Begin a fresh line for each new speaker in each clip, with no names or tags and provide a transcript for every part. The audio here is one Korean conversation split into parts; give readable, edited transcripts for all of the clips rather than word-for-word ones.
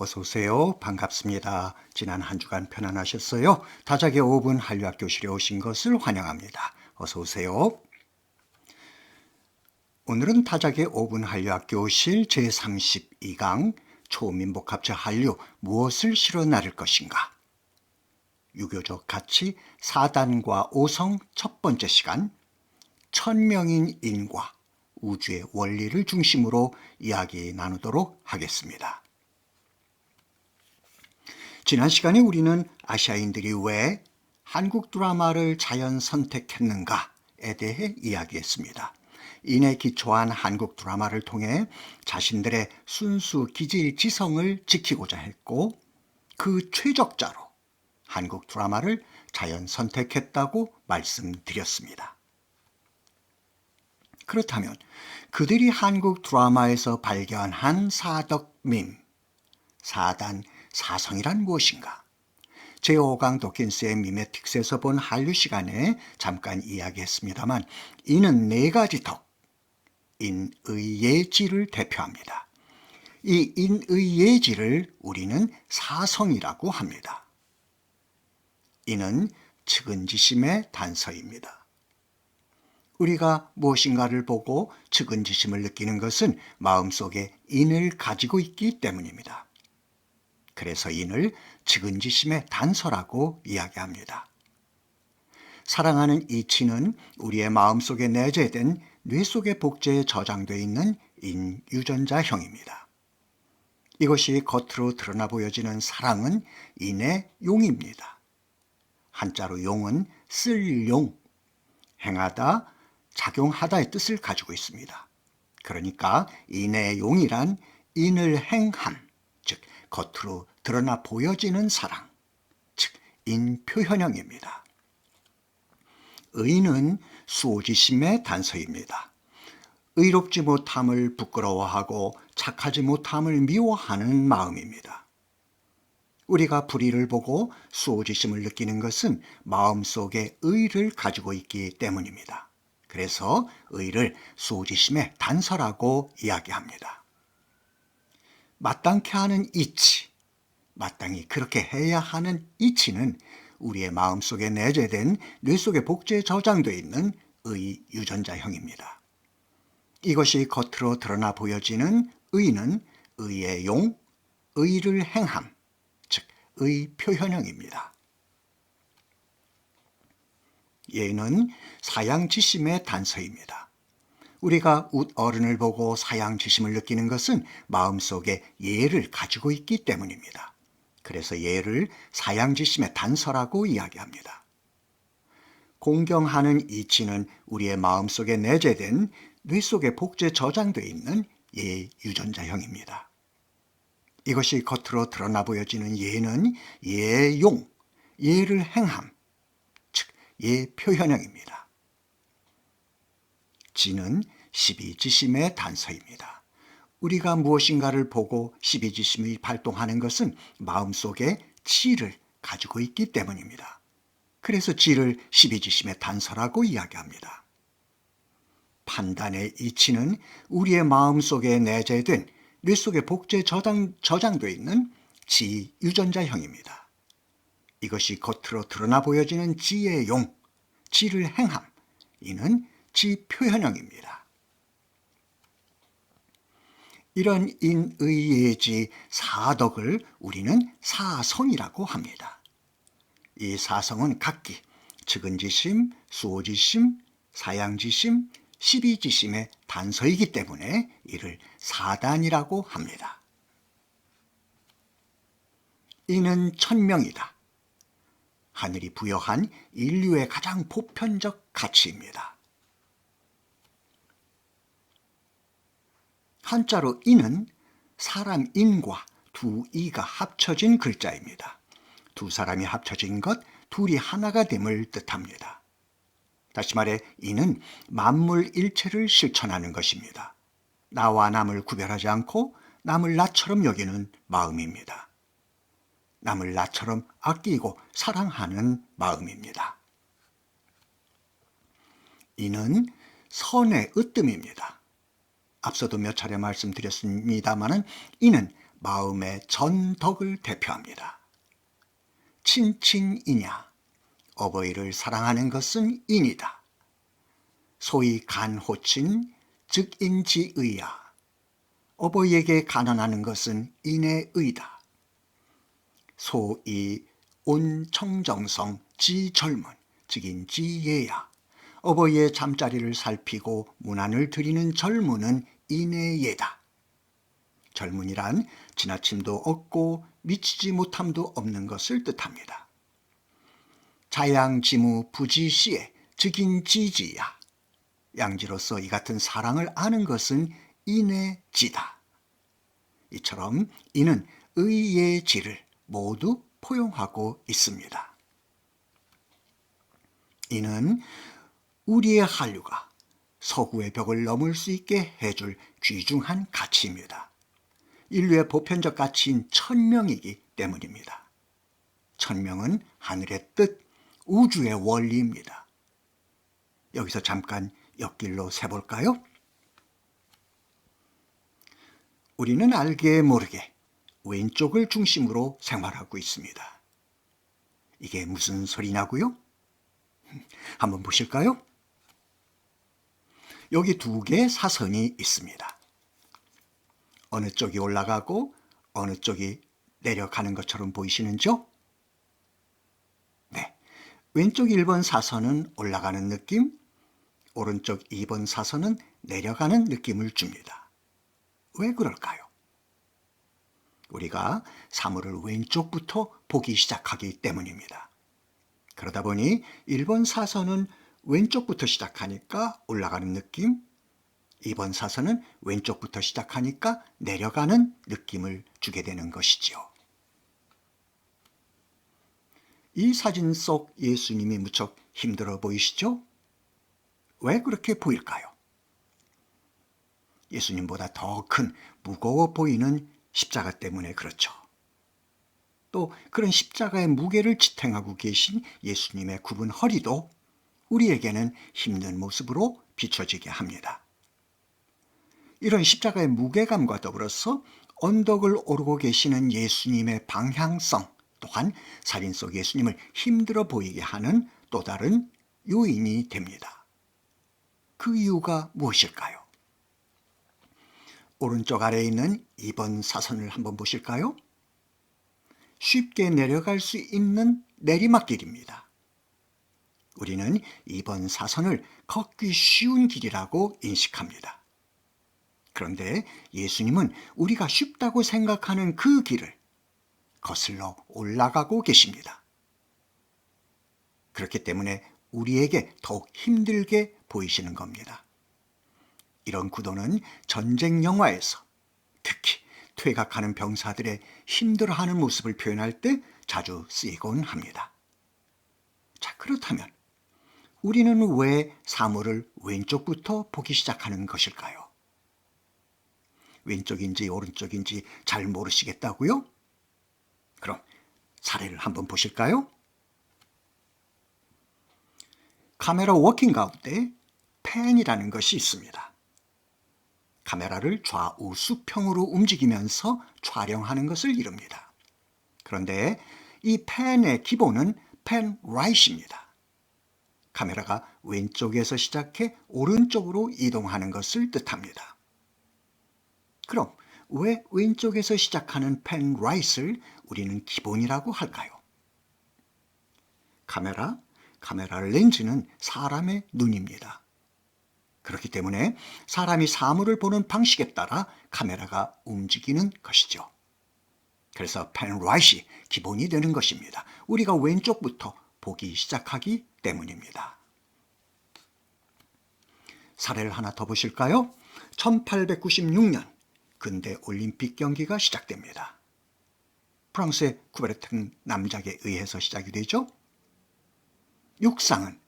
어서 오세요. 반갑습니다. 지난 한 주간 편안하셨어요? 다작의 5분 한류학교실에 오신 것을 환영합니다. 어서 오세요. 오늘은 다작의 5분 한류학교실 제32강 초민복합체 한류 무엇을 실어 나를 것인가? 유교적 가치 4단과 5성 첫 번째 시간 천명인 인과 우주의 원리를 중심으로 이야기 나누도록 하겠습니다. 지난 시간에 우리는 아시아인들이 왜 한국 드라마를 자연 선택했는가에 대해 이야기했습니다. 인에 기초한 한국 드라마를 통해 자신들의 순수 기질 지성을 지키고자 했고 그 최적자로 한국 드라마를 자연 선택했다고 말씀드렸습니다. 그렇다면 그들이 한국 드라마에서 발견한 사덕밈, 사단, 사성이란 무엇인가? 제5강 도킨스의 미메틱스에서 본 한류 시간에 잠깐 이야기했습니다만 이는 네 가지 덕, 인의예지를 대표합니다. 이 인의예지를 우리는 사성이라고 합니다. 이는 측은지심의 단서입니다. 우리가 무엇인가를 보고 측은지심을 느끼는 것은 마음속에 인을 가지고 있기 때문입니다. 그래서 인을 측은지심의 단서라고 이야기합니다. 사랑하는 이치는 우리의 마음속에 내재된 뇌 속의 복제에 저장되어 있는 인유전자형입니다. 이것이 겉으로 드러나 보여지는 사랑은 인의 용입니다. 한자로 용은 쓸 용, 행하다, 작용하다의 뜻을 가지고 있습니다. 그러니까 인의 용이란 인을 행함, 즉 겉으로 드러나 보여지는 사랑, 즉 인표현형입니다. 의는 수오지심의 단서입니다. 의롭지 못함을 부끄러워하고 착하지 못함을 미워하는 마음입니다. 우리가 불의를 보고 수오지심을 느끼는 것은 마음속에 의를 가지고 있기 때문입니다. 그래서 의를 수오지심의 단서라고 이야기합니다. 마땅케 하는 이치, 마땅히 그렇게 해야 하는 이치는 우리의 마음속에 내재된 뇌 속의 복제에 저장되어 있는 의 유전자형입니다. 이것이 겉으로 드러나 보여지는 의는 의의 용, 의를 행함, 즉 의 표현형입니다. 예는 사양지심의 단서입니다. 우리가 어른을 보고 사양지심을 느끼는 것은 마음속에 예를 가지고 있기 때문입니다. 그래서 예를 사양지심의 단서라고 이야기합니다. 공경하는 이치는 우리의 마음속에 내재된 뇌 속에 복제 저장되어 있는 예 유전자형입니다. 이것이 겉으로 드러나 보여지는 예는 예용, 예를 행함, 즉 예 표현형입니다. 지는 십이지심의 단서입니다. 우리가 무엇인가를 보고 십이지심이 발동하는 것은 마음속에 지를 가지고 있기 때문입니다. 그래서 지를 십이지심의 단서라고 이야기합니다. 판단의 이치는 우리의 마음속에 내재된 뇌 속의 복제에 저장되어 있는 지 유전자형입니다. 이것이 겉으로 드러나 보여지는 지의 용, 지를 행함, 이는 지 표현형입니다. 이런 인의예지 사덕을 우리는 사성이라고 합니다. 이 사성은 각기 측은지심, 수오지심, 사양지심, 십이지심의 단서이기 때문에 이를 사단이라고 합니다. 이는 천명이다. 하늘이 부여한 인류의 가장 보편적 가치입니다. 한자로 인은 사람 인과 두 이가 합쳐진 글자입니다. 두 사람이 합쳐진 것, 둘이 하나가 됨을 뜻합니다. 다시 말해 인은 만물 일체를 실천하는 것입니다. 나와 남을 구별하지 않고 남을 나처럼 여기는 마음입니다. 남을 나처럼 아끼고 사랑하는 마음입니다. 이는 선의 으뜸입니다. 앞서도 몇 차례 말씀드렸습니다마는 이는 마음의 전덕을 대표합니다. 친친이냐, 어버이를 사랑하는 것은 인이다. 소위 간호친, 즉 인지의야. 어버이에게 간언하는 것은 인의 의다. 소위 온청정성, 지절문, 즉 인지예야. 어버이의 잠자리를 살피고 문안을 드리는 절문은 인의 예다. 절문이란 지나침도 없고 미치지 못함도 없는 것을 뜻합니다. 자양지무 부지시에 즉인지지야. 양지로서 이 같은 사랑을 아는 것은 인의 지다. 이처럼 이는 의의 지를 모두 포용하고 있습니다. 이는 우리의 한류가 서구의 벽을 넘을 수 있게 해줄 귀중한 가치입니다. 인류의 보편적 가치인 천명이기 때문입니다. 천명은 하늘의 뜻, 우주의 원리입니다. 여기서 잠깐 옆길로 세볼까요? 우리는 알게 모르게 왼쪽을 중심으로 생활하고 있습니다. 이게 무슨 소리냐고요? 한번 보실까요? 여기 두 개의 사선이 있습니다. 어느 쪽이 올라가고 어느 쪽이 내려가는 것처럼 보이시는죠? 네, 왼쪽 1번 사선은 올라가는 느낌, 오른쪽 2번 사선은 내려가는 느낌을 줍니다. 왜 그럴까요? 우리가 사물을 왼쪽부터 보기 시작하기 때문입니다. 그러다 보니 1번 사선은 왼쪽부터 시작하니까 올라가는 느낌, 2번 사선은 왼쪽부터 시작하니까 내려가는 느낌을 주게 되는 것이지요. 이 사진 속 예수님이 무척 힘들어 보이시죠? 왜 그렇게 보일까요? 예수님보다 더 큰 무거워 보이는 십자가 때문에 그렇죠. 또 그런 십자가의 무게를 지탱하고 계신 예수님의 굽은 허리도 우리에게는 힘든 모습으로 비춰지게 합니다. 이런 십자가의 무게감과 더불어서 언덕을 오르고 계시는 예수님의 방향성 또한 사진 속 예수님을 힘들어 보이게 하는 또 다른 요인이 됩니다. 그 이유가 무엇일까요? 오른쪽 아래에 있는 2번 사선을 한번 보실까요? 쉽게 내려갈 수 있는 내리막길입니다. 우리는 2번 사선을 걷기 쉬운 길이라고 인식합니다. 그런데 예수님은 우리가 쉽다고 생각하는 그 길을 거슬러 올라가고 계십니다. 그렇기 때문에 우리에게 더욱 힘들게 보이시는 겁니다. 이런 구도는 전쟁 영화에서 특히 퇴각하는 병사들의 힘들어하는 모습을 표현할 때 자주 쓰이곤 합니다. 자, 그렇다면 우리는 왜 사물을 왼쪽부터 보기 시작하는 것일까요? 왼쪽인지 오른쪽인지 잘 모르시겠다고요? 그럼 사례를 한번 보실까요? 카메라 워킹 가운데 펜이라는 것이 있습니다. 카메라를 좌우 수평으로 움직이면서 촬영하는 것을 이룹니다. 그런데 이 펜의 기본은 펜 라이트입니다. 카메라가 왼쪽에서 시작해 오른쪽으로 이동하는 것을 뜻합니다. 그럼 왜 왼쪽에서 시작하는 펜 라이트를 우리는 기본이라고 할까요? 카메라 렌즈는 사람의 눈입니다. 그렇기 때문에 사람이 사물을 보는 방식에 따라 카메라가 움직이는 것이죠. 그래서 펜 라이트이 기본이 되는 것입니다. 우리가 왼쪽부터 보기 시작하기 때문입니다. 사례를 하나 더 보실까요? 1896년 근대 올림픽 경기가 시작됩니다. 프랑스의 쿠베르탱 남작에 의해서 시작이 되죠. 육상은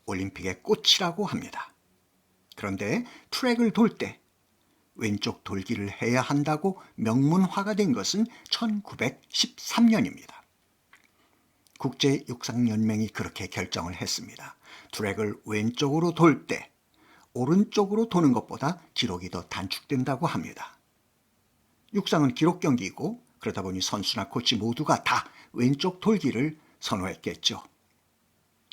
올림픽의 꽃이라고 합니다. 그런데 트랙을 돌 때 왼쪽 돌기를 해야 한다고 명문화가 된 것은 1913년입니다. 국제육상연맹이 그렇게 결정을 했습니다. 트랙을 왼쪽으로 돌 때 오른쪽으로 도는 것보다 기록이 더 단축된다고 합니다. 육상은 기록 경기이고 그러다 보니 선수나 코치 모두가 다 왼쪽 돌기를 선호했겠죠.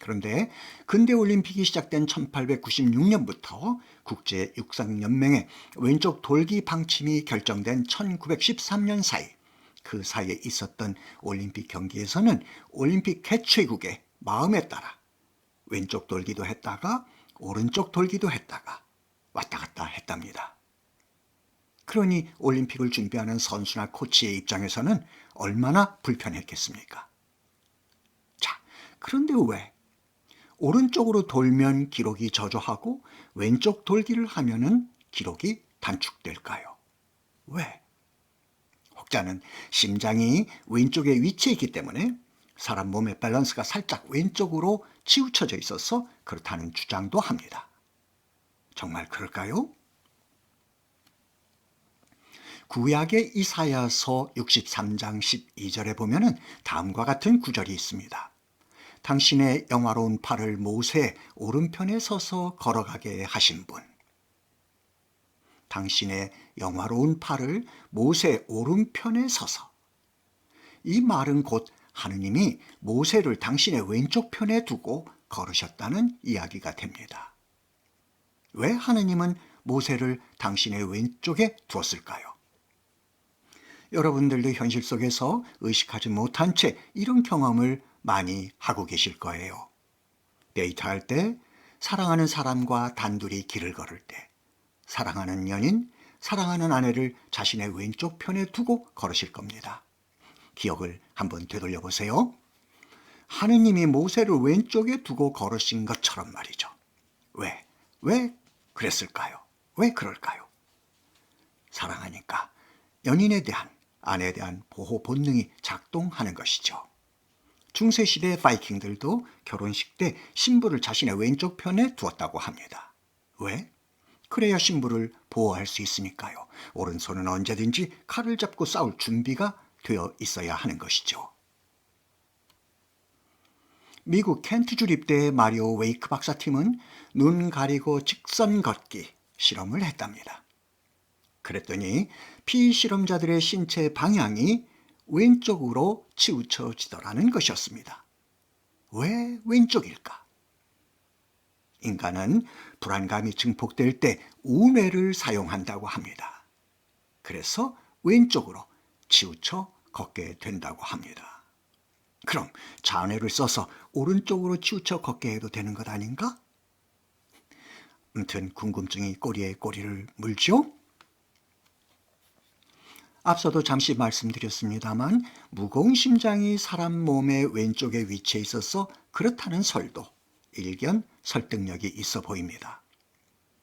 그런데 근대 올림픽이 시작된 1896년부터 국제육상연맹의 왼쪽 돌기 방침이 결정된 1913년 사이, 그 사이에 있었던 올림픽 경기에서는 올림픽 개최국의 마음에 따라 왼쪽 돌기도 했다가 오른쪽 돌기도 했다가 왔다 갔다 했답니다. 그러니 올림픽을 준비하는 선수나 코치의 입장에서는 얼마나 불편했겠습니까? 자, 그런데 왜 오른쪽으로 돌면 기록이 저조하고 왼쪽 돌기를 하면은 기록이 단축될까요? 왜? 혹자는 심장이 왼쪽에 위치해 있기 때문에 사람 몸의 밸런스가 살짝 왼쪽으로 치우쳐져 있어서 그렇다는 주장도 합니다. 정말 그럴까요? 구약의 이사야서 63장 12절에 보면은 다음과 같은 구절이 있습니다. 당신의 영화로운 팔을 모세 오른편에 서서 걸어가게 하신 분. 당신의 영화로운 팔을 모세 오른편에 서서. 이 말은 곧 하느님이 모세를 당신의 왼쪽 편에 두고 걸으셨다는 이야기가 됩니다. 왜 하느님은 모세를 당신의 왼쪽에 두었을까요? 여러분들도 현실 속에서 의식하지 못한 채 이런 경험을 많이 하고 계실 거예요. 데이트할 때, 사랑하는 사람과 단둘이 길을 걸을 때, 사랑하는 연인, 사랑하는 아내를 자신의 왼쪽 편에 두고 걸으실 겁니다. 기억을 한번 되돌려 보세요. 하느님이 모세를 왼쪽에 두고 걸으신 것처럼 말이죠. 왜 그랬을까요? 왜 그럴까요? 사랑하니까 연인에 대한, 아내에 대한 보호 본능이 작동하는 것이죠. 중세시대 바이킹들도 결혼식 때 신부를 자신의 왼쪽 편에 두었다고 합니다. 왜? 그래야 신부를 보호할 수 있으니까요. 오른손은 언제든지 칼을 잡고 싸울 준비가 되어 있어야 하는 것이죠. 미국 켄트 주립대의 마리오 웨이크 박사팀은 눈 가리고 직선 걷기 실험을 했답니다. 그랬더니 피실험자들의 신체 방향이 왼쪽으로 치우쳐지더라는 것이었습니다. 왜 왼쪽일까? 인간은 불안감이 증폭될 때 우뇌를 사용한다고 합니다. 그래서 왼쪽으로 치우쳐 걷게 된다고 합니다. 그럼 좌뇌를 써서 오른쪽으로 치우쳐 걷게 해도 되는 것 아닌가? 아무튼 궁금증이 꼬리에 꼬리를 물죠? 앞서도 잠시 말씀드렸습니다만 무거운 심장이 사람 몸의 왼쪽에 위치해 있어서 그렇다는 설도 일견 설득력이 있어 보입니다.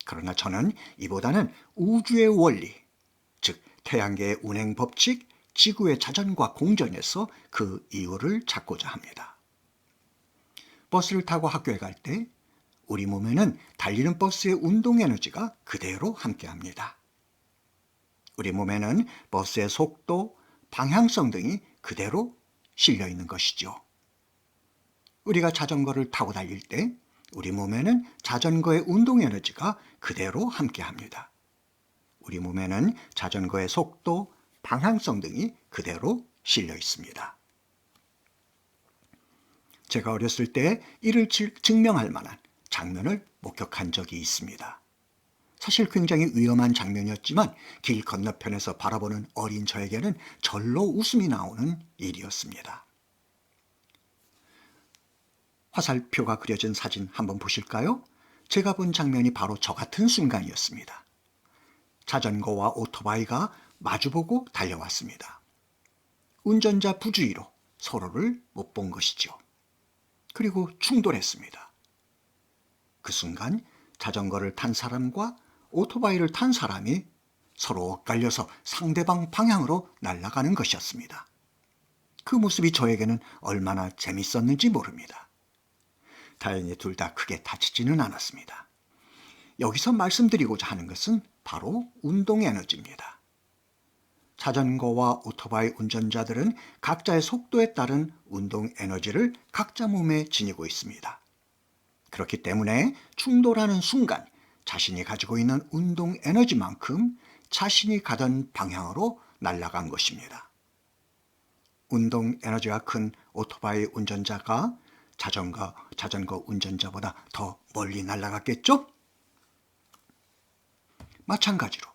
그러나 저는 이보다는 우주의 원리, 즉 태양계의 운행 법칙, 지구의 자전과 공전에서 그 이유를 찾고자 합니다. 버스를 타고 학교에 갈 때 우리 몸에는 달리는 버스의 운동 에너지가 그대로 함께합니다. 우리 몸에는 버스의 속도, 방향성 등이 그대로 실려 있는 것이죠. 우리가 자전거를 타고 달릴 때 우리 몸에는 자전거의 운동 에너지가 그대로 함께합니다. 우리 몸에는 자전거의 속도, 방향성 등이 그대로 실려 있습니다. 제가 어렸을 때 이를 증명할 만한 장면을 목격한 적이 있습니다. 사실 굉장히 위험한 장면이었지만 길 건너편에서 바라보는 어린 저에게는 절로 웃음이 나오는 일이었습니다. 화살표가 그려진 사진 한번 보실까요? 제가 본 장면이 바로 저 같은 순간이었습니다. 자전거와 오토바이가 마주보고 달려왔습니다. 운전자 부주의로 서로를 못 본 것이죠. 그리고 충돌했습니다. 그 순간 자전거를 탄 사람과 오토바이를 탄 사람이 서로 엇갈려서 상대방 방향으로 날아가는 것이었습니다. 그 모습이 저에게는 얼마나 재밌었는지 모릅니다. 다행히 둘 다 크게 다치지는 않았습니다. 여기서 말씀드리고자 하는 것은 바로 운동 에너지입니다. 자전거와 오토바이 운전자들은 각자의 속도에 따른 운동 에너지를 각자 몸에 지니고 있습니다. 그렇기 때문에 충돌하는 순간 자신이 가지고 있는 운동 에너지만큼 자신이 가던 방향으로 날아간 것입니다. 운동 에너지가 큰 오토바이 운전자가 자전거 운전자보다 더 멀리 날아갔겠죠? 마찬가지로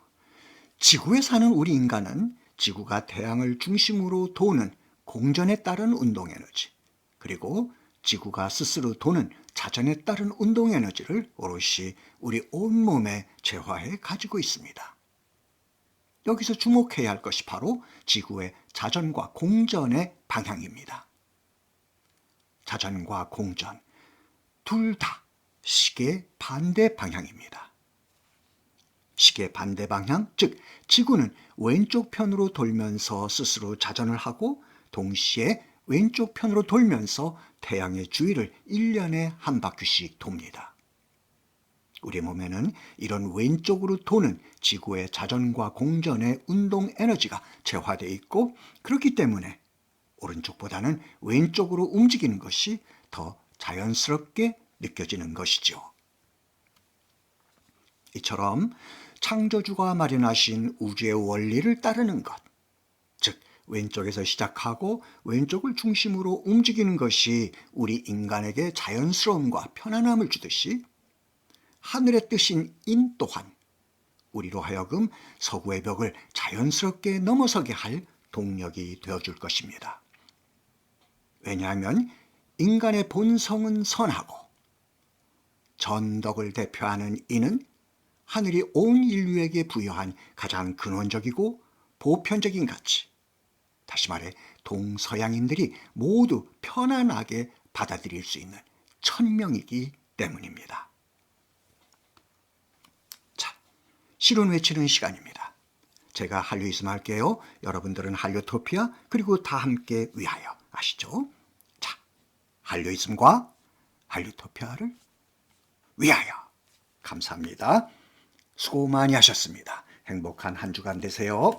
지구에 사는 우리 인간은 지구가 태양을 중심으로 도는 공전에 따른 운동 에너지, 그리고 지구가 스스로 도는 자전에 따른 운동 에너지를 오롯이 우리 온몸에 재화해 가지고 있습니다. 여기서 주목해야 할 것이 바로 지구의 자전과 공전의 방향입니다. 자전과 공전, 둘 다 시계 반대 방향입니다. 시계 반대 방향, 즉 지구는 왼쪽 편으로 돌면서 스스로 자전을 하고 동시에 왼쪽 편으로 돌면서 태양의 주위를 1년에 한 바퀴씩 돕니다. 우리 몸에는 이런 왼쪽으로 도는 지구의 자전과 공전의 운동 에너지가 재화되어 있고, 그렇기 때문에 오른쪽보다는 왼쪽으로 움직이는 것이 더 자연스럽게 느껴지는 것이죠. 이처럼 창조주가 마련하신 우주의 원리를 따르는 것, 즉 왼쪽에서 시작하고 왼쪽을 중심으로 움직이는 것이 우리 인간에게 자연스러움과 편안함을 주듯이, 하늘의 뜻인 인 또한 우리로 하여금 서구의 벽을 자연스럽게 넘어서게 할 동력이 되어줄 것입니다. 왜냐하면 인간의 본성은 선하고 전덕을 대표하는 인은 하늘이 온 인류에게 부여한 가장 근원적이고 보편적인 가치, 다시 말해 동서양인들이 모두 편안하게 받아들일 수 있는 천명이기 때문입니다. 자, 실온 외치는 시간입니다. 제가 한류이즘 할게요. 여러분들은 한류토피아, 그리고 다 함께 위하여. 아시죠? 자, 한류이즘과 한류토피아를 위하여. 감사합니다. 수고 많이 하셨습니다. 행복한 한 주간 되세요.